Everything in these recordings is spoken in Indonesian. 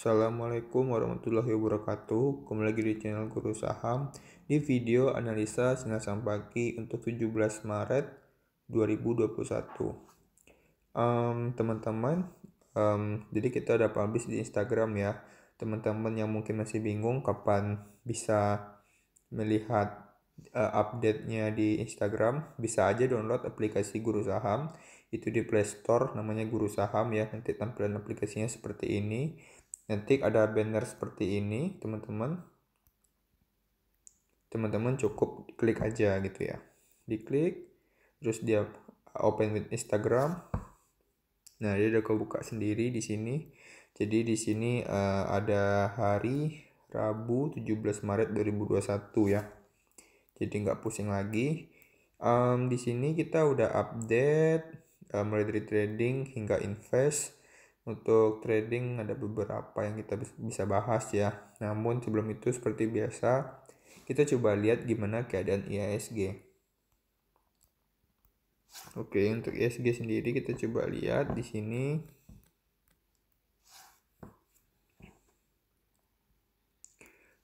Assalamualaikum warahmatullahi wabarakatuh. Kembali lagi di channel Guru Saham. Di video analisa sinar saham pagi untuk 17 Maret 2021. Teman-teman, jadi kita udah publish di Instagram ya. Teman-teman yang mungkin masih bingung kapan bisa melihat update-nya di Instagram, bisa aja download aplikasi Guru Saham. Itu di Play Store, namanya Guru Saham ya. Nanti tampilan aplikasinya seperti ini. Nanti ada banner seperti ini, teman-teman cukup klik aja gitu ya. Diklik, terus dia open with Instagram. Nah, dia udah kebuka sendiri di sini. Jadi di sini ada hari Rabu 17 Maret 2021 ya. Jadi nggak pusing lagi. Di sini kita udah update mulai dari trading hingga invest. Untuk trading ada beberapa yang kita bisa bahas ya. Namun sebelum itu seperti biasa, kita coba lihat gimana keadaan IHSG. Oke, untuk IHSG sendiri kita coba lihat di sini.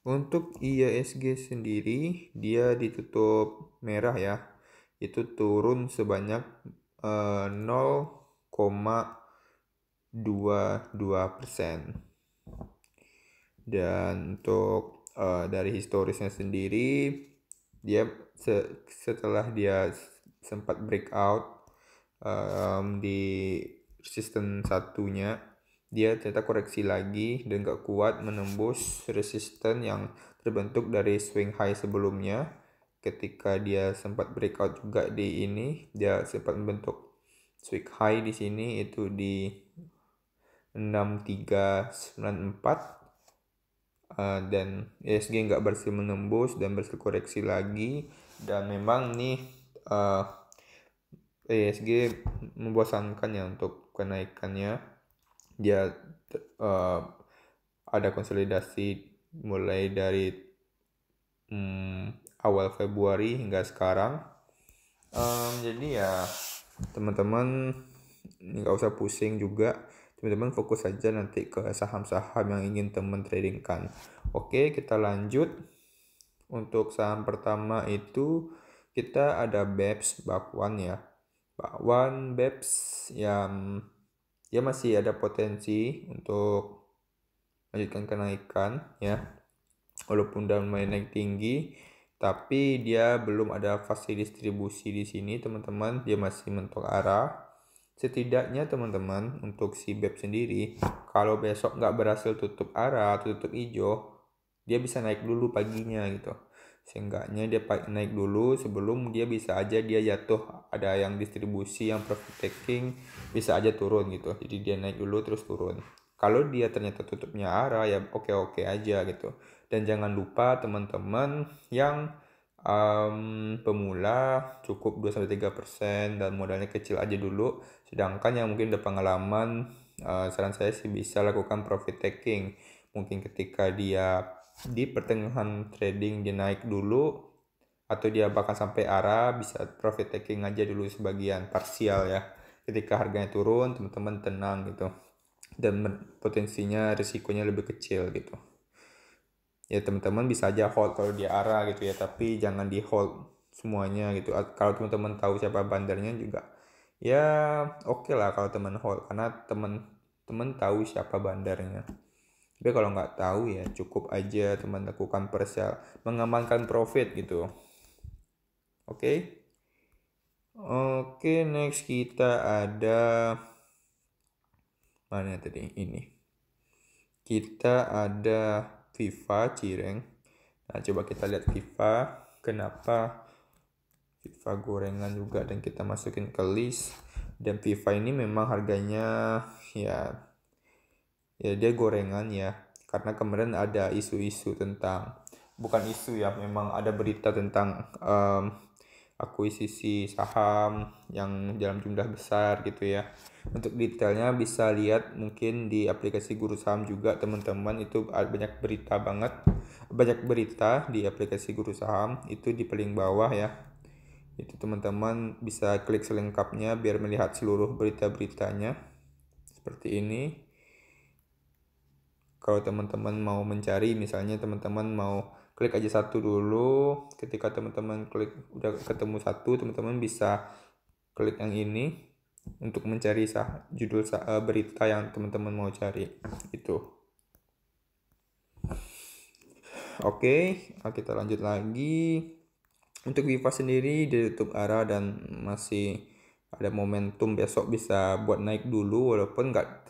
Untuk IHSG sendiri dia ditutup merah ya. Itu turun sebanyak 0,22%. Dan untuk dari historisnya sendiri, dia setelah dia sempat breakout di resisten satunya, dia ternyata koreksi lagi dan gak kuat menembus resisten yang terbentuk dari swing high sebelumnya. Ketika dia sempat breakout juga di ini, dia sempat membentuk swing high di sini itu di 6394. Dan IHSG nggak berhasil menembus dan berhasil koreksi lagi, dan memang nih IHSG membosankan ya untuk kenaikannya. Dia ada konsolidasi mulai dari awal Februari hingga sekarang. Jadi ya teman-teman nggak usah pusing juga. Teman-teman fokus saja nanti ke saham-saham yang ingin teman tradingkan. Oke, kita lanjut. Untuk saham pertama itu kita ada BEPS Bakwan ya. Bakwan BEPS yang dia masih ada potensi untuk lanjutkan kenaikan ya. Walaupun udah mulai naik tinggi, tapi dia belum ada fase distribusi di sini teman-teman. Dia masih mentok arah. Setidaknya teman-teman untuk si BEP sendiri, kalau besok nggak berhasil tutup arah, tutup hijau, dia bisa naik dulu paginya gitu. Seenggaknya dia naik dulu sebelum dia bisa aja dia jatuh. Ada yang distribusi, yang profit taking, bisa aja turun gitu. Jadi dia naik dulu terus turun. Kalau dia ternyata tutupnya arah ya oke-oke aja gitu. Dan jangan lupa teman-teman yang pemula cukup 2-3% dan modalnya kecil aja dulu. Sedangkan yang mungkin udah pengalaman, saran saya sih bisa lakukan profit taking. Mungkin ketika dia di pertengahan trading dia naik dulu, atau dia bahkan sampai arah, bisa profit taking aja dulu sebagian parsial ya. Ketika harganya turun, teman-teman tenang gitu. Dan potensinya risikonya lebih kecil gitu. Ya teman-teman bisa aja hold kalau dia arah gitu ya, tapi jangan di hold semuanya gitu. Kalau teman-teman tahu siapa bandarnya juga ya oke lah kalau teman hold, karena teman tahu siapa bandarnya. Tapi kalau nggak tahu ya cukup aja teman lakukan presale, mengamankan profit gitu. Oke, next kita ada mana tadi ini. Kita ada Viva Cireng. Nah, coba kita lihat Viva. Kenapa Viva gorengan juga, dan kita masukin ke list. Dan Viva ini memang harganya ya dia gorengan ya. Karena kemarin ada isu-isu tentang, bukan isu ya, memang ada berita tentang akuisisi saham yang dalam jumlah besar gitu ya. Untuk detailnya bisa lihat mungkin di aplikasi Guru Saham juga teman-teman. Itu banyak berita banget, banyak berita di aplikasi Guru Saham itu di paling bawah ya. Itu teman-teman bisa klik selengkapnya biar melihat seluruh berita-beritanya seperti ini. kalau teman-teman mau mencari, misalnya teman-teman mau klik aja satu dulu. Ketika teman-teman klik udah ketemu satu, teman-teman bisa klik yang ini untuk mencari judul berita yang teman-teman mau cari itu. Oke, kita lanjut lagi. Untuk Viva sendiri ditutup arah dan masih ada momentum besok bisa buat naik dulu, walaupun nggak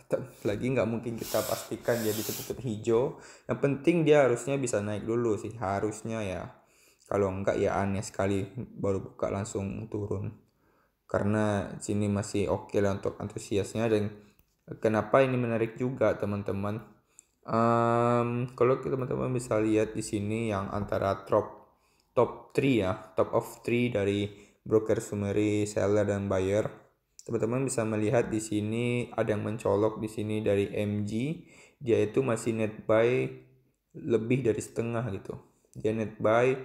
mungkin kita pastikan dia bisa tutup hijau. Yang penting dia harusnya bisa naik dulu sih, harusnya ya. Kalau enggak ya aneh sekali baru buka langsung turun. Karena sini masih oke lah untuk antusiasnya. Dan kenapa ini menarik juga teman-teman? Kalau teman-teman bisa lihat di sini yang antara top 3 ya, top of 3 dari broker summary, seller dan buyer. Teman-teman bisa melihat di sini ada yang mencolok di sini dari MG. Dia itu masih net buy lebih dari setengah gitu. Dia net buy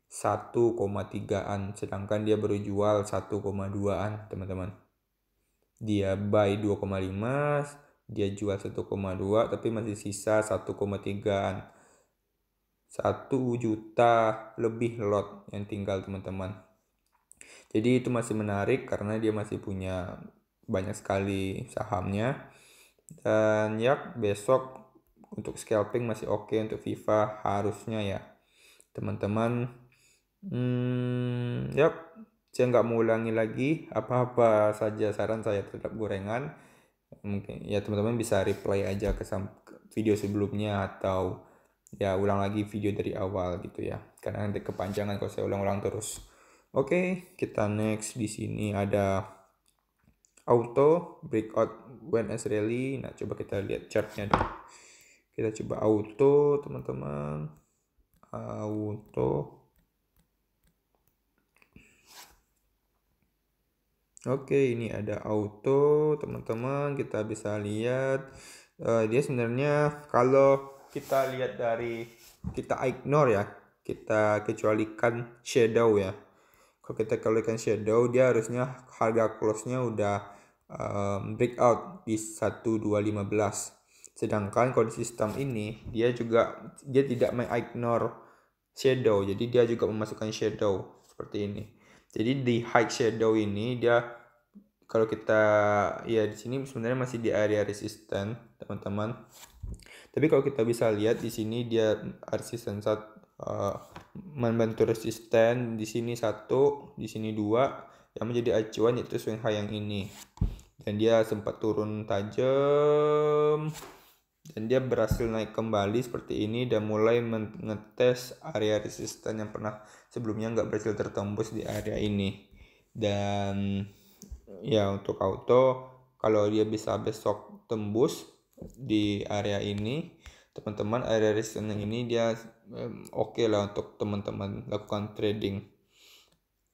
1,3an, sedangkan dia baru jual 1,2an teman-teman. Dia buy 2,5, dia jual 1,2, tapi masih sisa 1,3an. 1 juta lebih lot yang tinggal teman-teman. Jadi itu masih menarik karena dia masih punya banyak sekali sahamnya. Dan ya besok untuk scalping masih oke untuk Viva harusnya ya teman-teman. Yap, saya nggak mau ulangi lagi apa-apa saja saran saya terhadap gorengan. Mungkin ya teman-teman bisa reply aja ke video sebelumnya atau ya ulang lagi video dari awal gitu ya. Karena nanti kepanjangan kalau saya ulang-ulang terus. Oke, kita next. Di sini ada auto breakout when as rally. Nah, coba kita lihat chartnya dulu. Kita coba auto teman-teman. Auto. Oke, ini ada auto teman-teman, kita bisa lihat dia sebenarnya kalau kita lihat dari kita ignore ya, kita kecualikan shadow ya. Kalau kita kecualikan shadow, dia harusnya harga close-nya udah breakout di 1215. Sedangkan kalau di sistem ini dia tidak mengignore shadow, jadi dia juga memasukkan shadow seperti ini. Jadi di high shadow ini dia kalau kita ya di sini sebenarnya masih di area resisten teman-teman. Tapi kalau kita bisa lihat di sini dia resisten membentuk resisten di sini 1, di sini 2 yang menjadi acuan yaitu swing high yang ini. Dan dia sempat turun tajam dan dia berhasil naik kembali seperti ini dan mulai mengetes area resisten yang pernah sebelumnya nggak berhasil tertembus di area ini. Dan ya untuk auto kalau dia bisa besok tembus di area ini teman-teman, area resistance ini dia oke lah untuk teman-teman lakukan trading.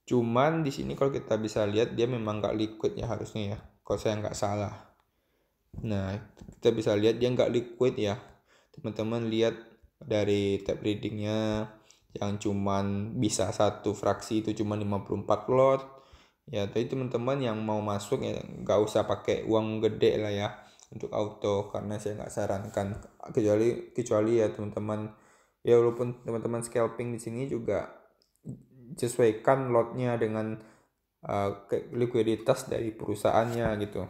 Cuman di sini kalau kita bisa lihat dia memang nggak liquid ya harusnya ya, kalau saya nggak salah. Nah, kita bisa lihat dia nggak liquid ya. Teman-teman lihat dari tab readingnya yang cuman bisa satu fraksi itu cuma 54 lot. Ya, tapi teman-teman yang mau masuk ya nggak usah pakai uang gede lah ya untuk auto, karena saya nggak sarankan kecuali ya teman-teman ya walaupun teman-teman scalping di sini juga sesuaikan lotnya dengan likuiditas dari perusahaannya gitu.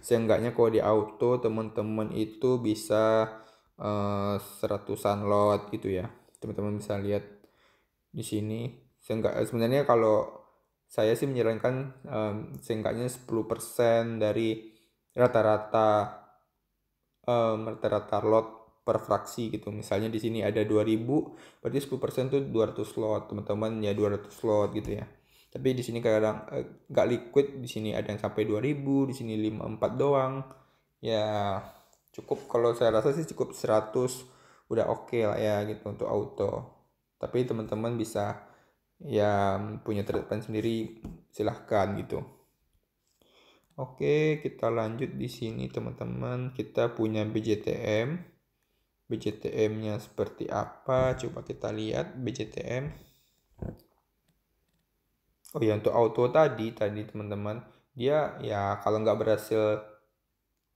Seenggaknya kalau di auto teman-teman itu bisa seratusan lot gitu ya. Teman-teman bisa lihat di sini. Sebenarnya kalau saya sih menyarankan seenggaknya 10% dari rata-rata lot per fraksi gitu. Misalnya di sini ada 2000, berarti 10% itu 200 lot, teman-teman ya 200 lot gitu ya. Tapi di sini kadang nggak liquid, di sini ada yang sampai 2000, di sini 54 doang. Ya cukup, kalau saya rasa sih cukup 100 udah oke lah ya gitu untuk auto. Tapi teman-teman bisa ya punya trade plan sendiri, silahkan gitu. Oke, kita lanjut di sini teman-teman. Kita punya BJTM. BJTM-nya seperti apa? Coba kita lihat BJTM. Oh ya, untuk auto tadi teman-teman, dia ya kalau nggak berhasil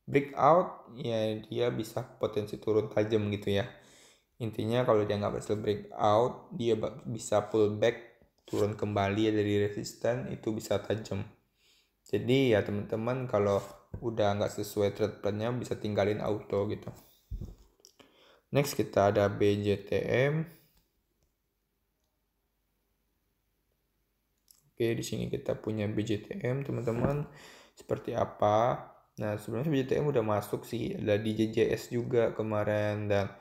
breakout ya dia bisa potensi turun tajam gitu ya. Intinya kalau dia nggak berhasil breakout, dia bisa pullback, turun kembali dari resisten, itu bisa tajam. Jadi ya teman-teman kalau udah nggak sesuai trade plan-nya bisa tinggalin auto gitu. Next kita ada BJTM. Oke, di sini kita punya BJTM teman-teman. Seperti apa? Nah, sebenarnya BJTM udah masuk sih, ada di JJS juga kemarin dan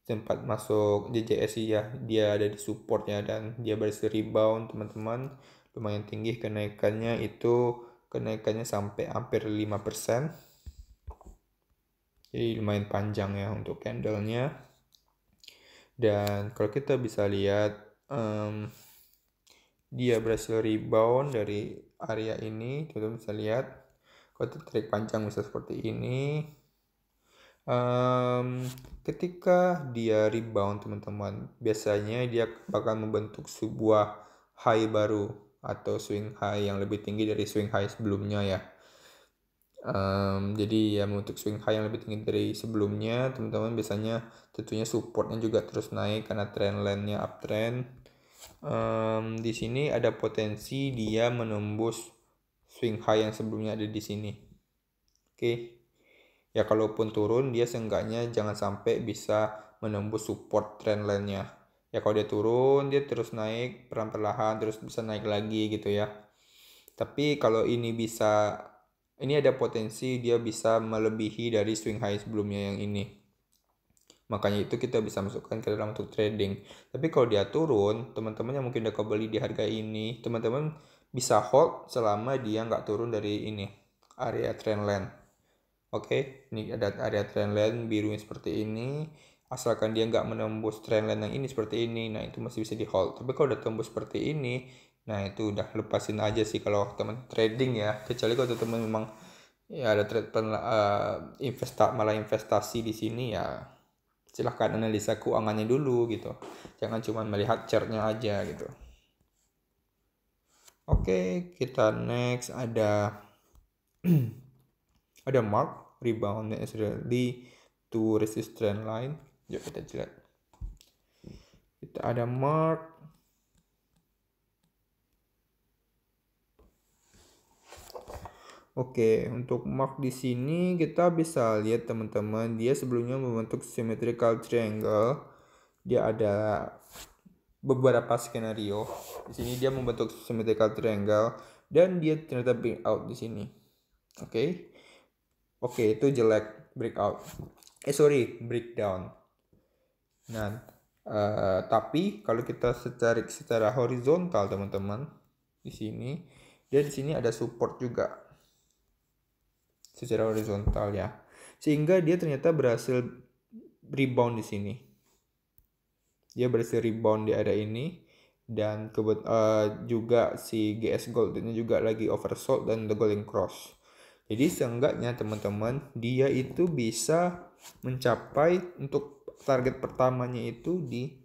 sempat masuk JJS sih ya, dia ada di supportnya dan dia berhasil rebound teman-teman, lumayan tinggi kenaikannya, itu kenaikannya sampai hampir 5%, jadi lumayan panjang ya untuk candlenya. Dan kalau kita bisa lihat dia berhasil rebound dari area ini, teman-teman bisa lihat kalau tarik panjang bisa seperti ini. Ketika dia rebound teman-teman, biasanya dia bakal membentuk sebuah high baru atau swing high yang lebih tinggi dari swing high sebelumnya ya. Jadi ya membentuk swing high yang lebih tinggi dari sebelumnya teman-teman, biasanya tentunya supportnya juga terus naik karena trendline-nya uptrend. Di sini ada potensi dia menembus swing high yang sebelumnya ada di sini. Oke. Ya kalaupun turun dia seenggaknya jangan sampai bisa menembus support trendline-nya. Ya kalau dia turun dia terus naik perlahan terus bisa naik lagi gitu ya. Tapi kalau ini ada potensi dia bisa melebihi dari swing high sebelumnya yang ini. Makanya itu kita bisa masukkan ke dalam untuk trading. Tapi kalau dia turun, teman-teman yang mungkin udah kebeli di harga ini, teman-teman bisa hold selama dia nggak turun dari ini area trendline. Oke, ini ada area trendline birunya seperti ini. Asalkan dia nggak menembus trendline yang ini seperti ini, nah itu masih bisa di hold. Tapi kalau udah tembus seperti ini, nah itu udah lepasin aja sih kalau teman trading ya. Kecuali kalau teman memang ya ada trade malah investasi di sini ya. Silahkan analisa keuangannya dulu gitu. Jangan cuma melihat chartnya aja gitu. Oke, kita next ada ada mark rebound necessarily to resist trend line. Yuk kita lihat. Kita ada mark. Oke, untuk mark di sini kita bisa lihat teman-teman, dia sebelumnya membentuk symmetrical triangle. Dia ada beberapa skenario. Di sini dia membentuk symmetrical triangle dan dia ternyata breakout di sini. Oke. Oke, itu jelek breakout. Breakdown. Nah, tapi kalau kita secara horizontal teman-teman, di sini ada support juga secara horizontal ya, sehingga dia ternyata berhasil rebound di sini. Dia berhasil rebound di area ini dan juga si GS Gold ini juga lagi oversold dan the golden cross. Jadi seenggaknya teman-teman dia itu bisa mencapai untuk target pertamanya itu di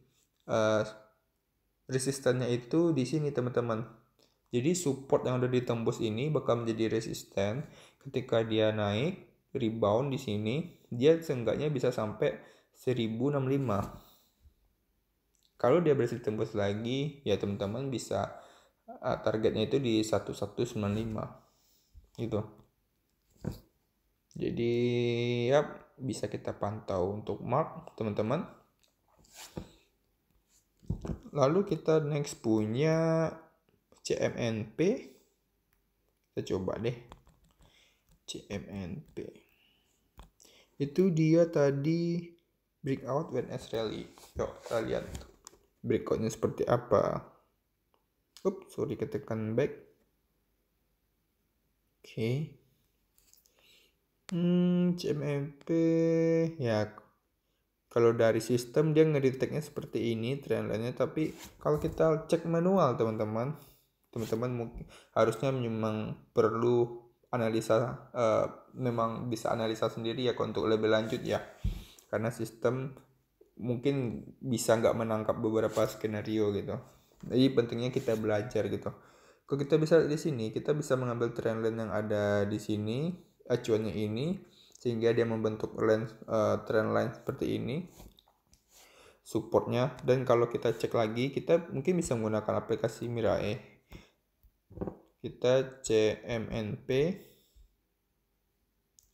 resistannya itu di sini teman-teman. Jadi support yang udah ditembus ini bakal menjadi resisten ketika dia naik rebound di sini, dia seenggaknya bisa sampai 1065. Kalau dia berhasil tembus lagi ya teman-teman bisa targetnya itu di 1195 gitu. Jadi ya bisa kita pantau untuk mark teman-teman. Lalu kita next punya CMNP. Kita coba deh CMNP. Itu dia tadi breakout Wednesday rally. Yuk kita lihat breakoutnya seperti apa. Ketekan back. Oke. CMMP ya kalau dari sistem dia ngedetectnya seperti ini trendline-nya, tapi kalau kita cek manual teman-teman mungkin harusnya memang perlu analisa, memang bisa analisa sendiri ya untuk lebih lanjut ya, karena sistem mungkin bisa nggak menangkap beberapa skenario gitu. Jadi pentingnya kita belajar gitu. Kalau kita bisa di sini, kita bisa mengambil trendline yang ada di sini, acuannya ini, sehingga dia membentuk trend line seperti ini supportnya. Dan kalau kita cek lagi, kita mungkin bisa menggunakan aplikasi Mirae. Kita CMNP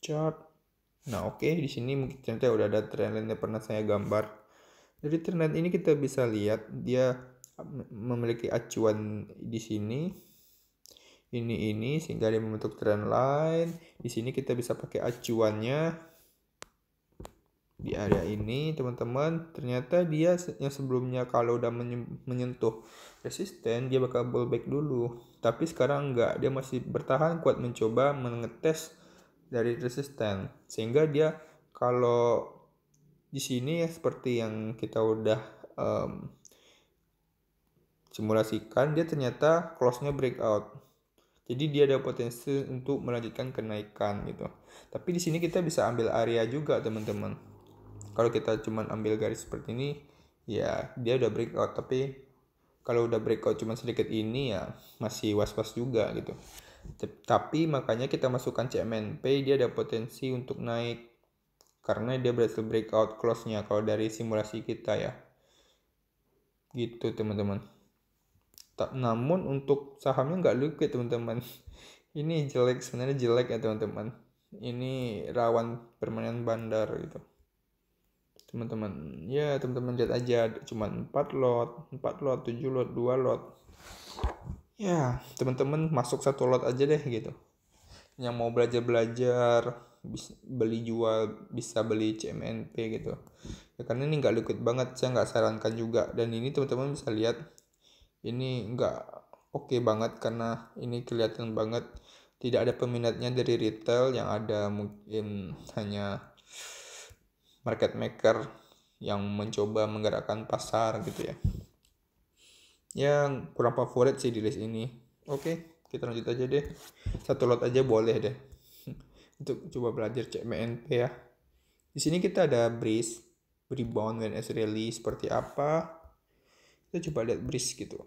chart. Nah, oke, di sini mungkin ternyata udah ada trendline yang pernah saya gambar. Dari trendline ini kita bisa lihat dia memiliki acuan di sini. Ini sehingga dia membentuk trendline. Di sini kita bisa pakai acuannya di area ini, teman-teman. Ternyata dia yang sebelumnya kalau udah menyentuh resisten, dia bakal pullback dulu. Tapi sekarang enggak, dia masih bertahan kuat mencoba mengetes dari resisten, sehingga dia kalau di sini ya seperti yang kita udah simulasikan, dia ternyata close-nya breakout. Jadi dia ada potensi untuk melanjutkan kenaikan gitu. Tapi di sini kita bisa ambil area juga, teman-teman. Kalau kita cuman ambil garis seperti ini, ya dia udah breakout. Tapi kalau udah breakout cuma sedikit ini, ya masih was-was juga gitu. Tapi makanya kita masukkan CMNP, dia ada potensi untuk naik karena dia berhasil breakout close-nya kalau dari simulasi kita ya. Gitu teman-teman. Namun untuk sahamnya nggak liquid teman-teman. Ini jelek, sebenarnya jelek ya teman-teman. Ini rawan permainan bandar gitu. Teman-teman, ya teman-teman lihat aja, cuma 4 lot, 7 lot, 2 lot. Ya, teman-teman masuk 1 lot aja deh gitu. Yang mau belajar beli jual bisa beli CMNP gitu ya, karena ini nggak liquid banget, saya nggak sarankan juga. Dan ini teman-teman bisa lihat ini nggak oke banget karena ini kelihatan banget tidak ada peminatnya dari retail, yang ada mungkin hanya market maker yang mencoba menggerakkan pasar gitu ya. Yang kurang favorit sih di list ini. Oke, kita lanjut aja deh. 1 lot aja boleh deh. Untuk coba belajar CMNP ya. Di sini kita ada breeze, rebound when as rally seperti apa. Kita coba lihat breeze gitu.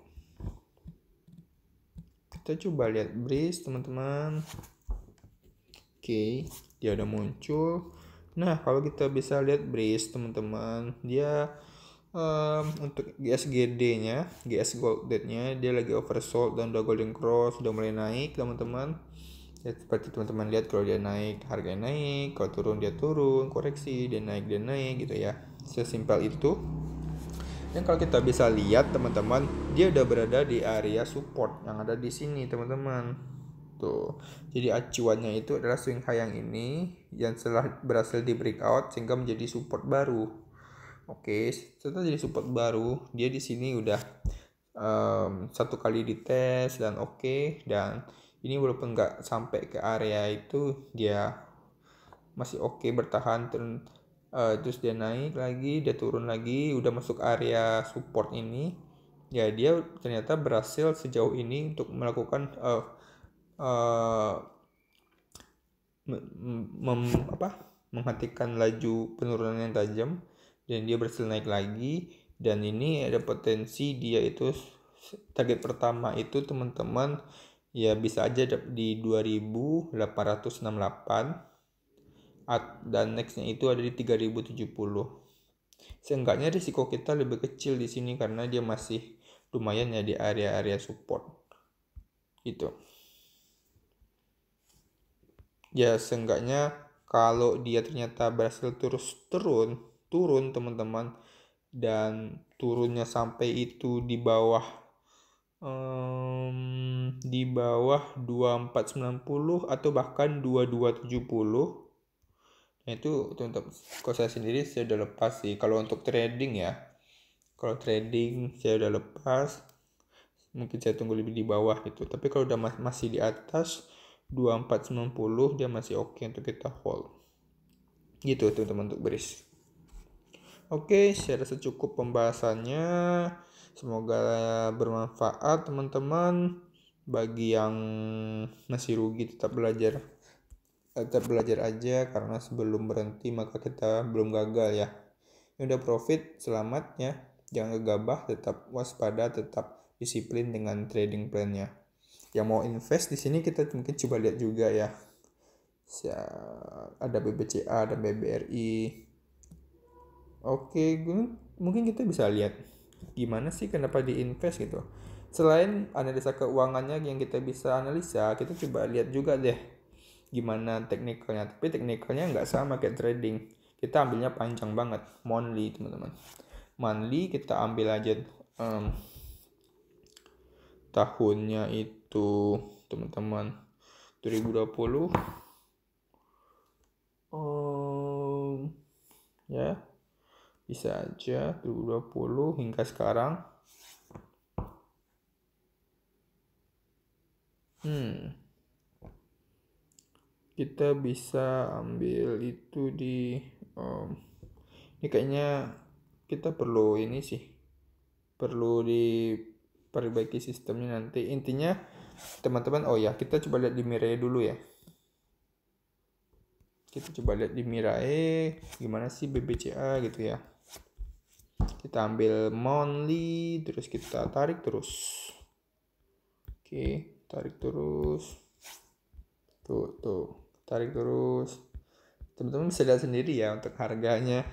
Kita coba lihat breeze teman-teman. Oke, dia udah muncul. Nah, kalau kita bisa lihat breeze teman-teman, dia untuk GSGD-nya, GS Gold Date-nya dia lagi oversold dan udah golden cross, udah mulai naik teman-teman. Ya, seperti teman-teman lihat, kalau dia naik harganya naik, kalau turun dia turun, koreksi dia naik gitu ya. Sesimpel itu. Dan kalau kita bisa lihat teman-teman, dia udah berada di area support yang ada di sini teman-teman. Tuh. Jadi acuannya itu adalah swing high yang ini yang setelah berhasil di breakout sehingga menjadi support baru. Oke, setelah jadi support baru, dia di sini udah 1 kali dites dan oke. Dan ini walaupun nggak sampai ke area itu, dia masih oke bertahan. Terus dia naik lagi, dia turun lagi, udah masuk area support ini. Ya dia ternyata berhasil sejauh ini untuk melakukan menghentikan laju penurunan yang tajam, dan dia berhasil naik lagi. Dan ini ada potensi dia itu target pertama itu teman-teman ya bisa aja di 2868, dan nextnya itu ada di 3070. Seenggaknya risiko kita lebih kecil di sini karena dia masih lumayan ya di area-area support gitu. Ya seenggaknya kalau dia ternyata berhasil terus turun teman-teman, dan turunnya sampai itu di bawah 2490 atau bahkan 2270. Nah itu untuk kalau saya sendiri saya udah lepas sih. Kalau untuk trading ya, kalau trading saya udah lepas, mungkin saya tunggu lebih di bawah gitu. Tapi kalau udah masih di atas 2490, dia masih oke untuk kita hold gitu teman-teman untuk beris. Oke, saya rasa cukup pembahasannya. Semoga bermanfaat teman-teman. Bagi yang masih rugi tetap belajar aja, karena sebelum berhenti maka kita belum gagal ya. Yang udah profit selamat ya, jangan gegabah, tetap waspada, tetap disiplin dengan trading plan-nya. Yang mau invest di sini kita mungkin coba lihat juga ya, ada BBCA dan BBRI. Oke, mungkin kita bisa lihat gimana sih kenapa diinvest gitu. Selain analisa keuangannya yang kita bisa analisa, kita coba lihat juga deh gimana teknikalnya. Tapi teknikalnya nggak sama kayak trading. Kita ambilnya panjang banget, monthly teman-teman. Monthly kita ambil aja tahunnya itu teman-teman 2020. Ya, bisa aja 2020 hingga sekarang. Kita bisa ambil itu di ini kayaknya kita perlu ini sih, perlu diperbaiki sistemnya nanti. Intinya teman-teman, kita coba lihat di Mirai dulu ya. Kita coba lihat di Mirai gimana sih BBCA gitu ya. Kita ambil monthly, terus kita tarik terus. Oke, tarik terus. Tuh, tarik terus. Teman-teman bisa lihat sendiri ya untuk harganya.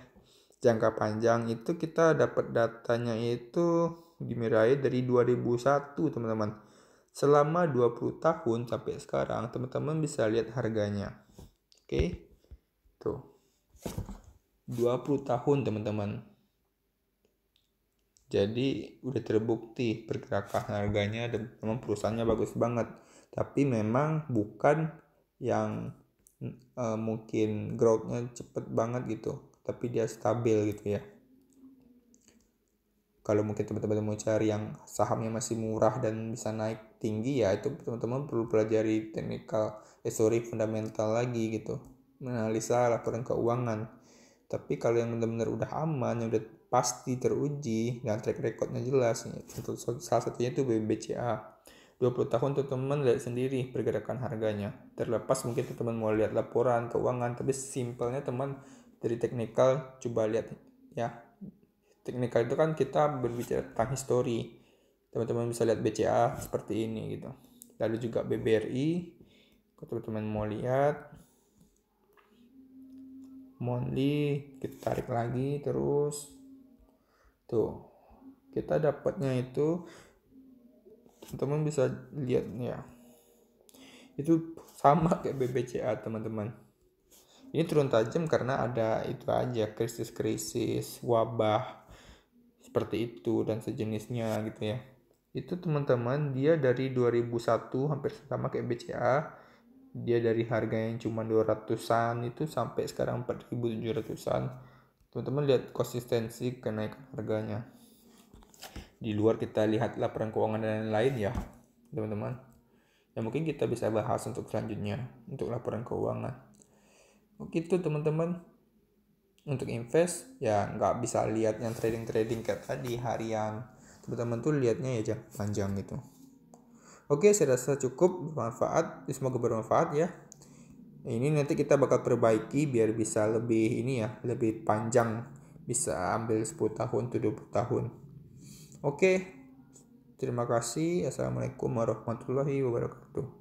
Jangka panjang itu kita dapat datanya itu di Mirai dari 2001 teman-teman. Selama 20 tahun sampai sekarang teman-teman bisa lihat harganya. Oke. Tuh. 20 tahun teman-teman. Jadi udah terbukti pergerakan harganya dan memang perusahaannya bagus banget. Tapi memang bukan yang mungkin growth-nya cepet banget gitu. Tapi dia stabil gitu ya. Kalau mungkin teman-teman mau cari yang sahamnya masih murah dan bisa naik tinggi, ya itu teman-teman perlu pelajari fundamental lagi gitu, menganalisa laporan keuangan. Tapi kalau yang benar-benar udah aman, yang udah pasti teruji dan track recordnya jelas, untuk salah satunya itu BBCA 20 tahun. Teman-teman lihat sendiri pergerakan harganya. Terlepas mungkin teman-teman mau lihat laporan keuangan, tapi simpelnya teman dari teknikal coba lihat ya. Teknikal itu kan kita berbicara tentang histori. Teman-teman bisa lihat BCA seperti ini gitu. Lalu juga BBRI. Kalau teman-teman mau lihat monthly, kita tarik lagi terus. Tuh. Kita dapatnya itu teman-teman bisa lihat ya. Itu sama kayak BBCA teman-teman. Ini turun tajam karena ada itu aja, krisis-krisis, wabah seperti itu dan sejenisnya gitu ya. Itu teman-teman dia dari 2001 hampir sama kayak BCA. Dia dari harga yang cuma 200-an itu sampai sekarang 4.700-an. Teman-teman lihat konsistensi kenaikan harganya. Di luar kita lihat laporan keuangan dan lain-lain ya teman-teman. Ya mungkin kita bisa bahas untuk selanjutnya untuk laporan keuangan. Begitu teman-teman. Untuk invest ya nggak bisa lihat yang trading kayak tadi harian. Teman-teman tuh lihatnya ya panjang gitu. Oke, saya rasa cukup bermanfaat. Semoga bermanfaat ya. Ini nanti kita bakal perbaiki biar bisa lebih ini ya, lebih panjang, bisa ambil 10 tahun atau 20 tahun. Oke, terima kasih. Assalamualaikum warahmatullahi wabarakatuh.